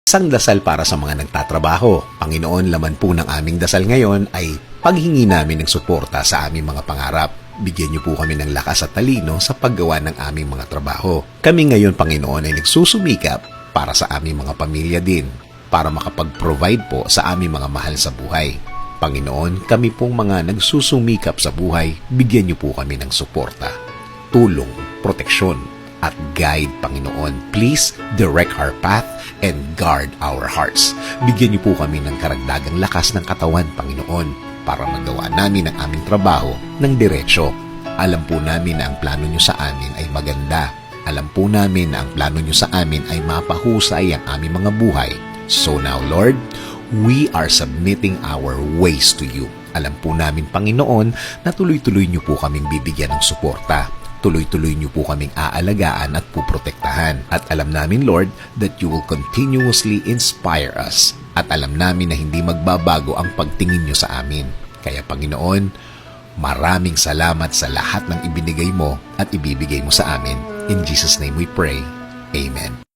Isang dasal para sa mga nagtatrabaho. Panginoon, laman po ng aming dasal ngayon ay paghingi namin ng suporta sa aming mga pangarap. Bigyan niyo po kami ng lakas at talino sa paggawa ng aming mga trabaho. Kami ngayon, Panginoon, ay nagsusumikap para sa aming mga pamilya din, para makapag-provide po sa aming mga mahal sa buhay. Panginoon, kami pong mga nagsusumikap sa buhay, bigyan niyo po kami ng suporta, tulong, proteksyon, at guide, Panginoon. Please direct our path and guard our hearts. Bigyan niyo po kami ng karagdagang lakas ng katawan, Panginoon, para magawa namin ang aming trabaho ng diretsyo. Alam po namin na ang plano niyo sa amin ay maganda. Alam po namin na ang plano niyo sa amin ay mapahusay ang aming mga buhay. So now, Lord, we are submitting our ways to you. Alam po namin, Panginoon, na tuloy-tuloy niyo po kaming bibigyan ng suporta. Tuloy-tuloy niyo po kaming aalagaan at puprotektahan. At alam namin, Lord, that you will continuously inspire us. At alam namin na hindi magbabago ang pagtingin niyo sa amin. Kaya, Panginoon, maraming salamat sa lahat ng ibinigay mo at ibibigay mo sa amin. In Jesus' name we pray. Amen.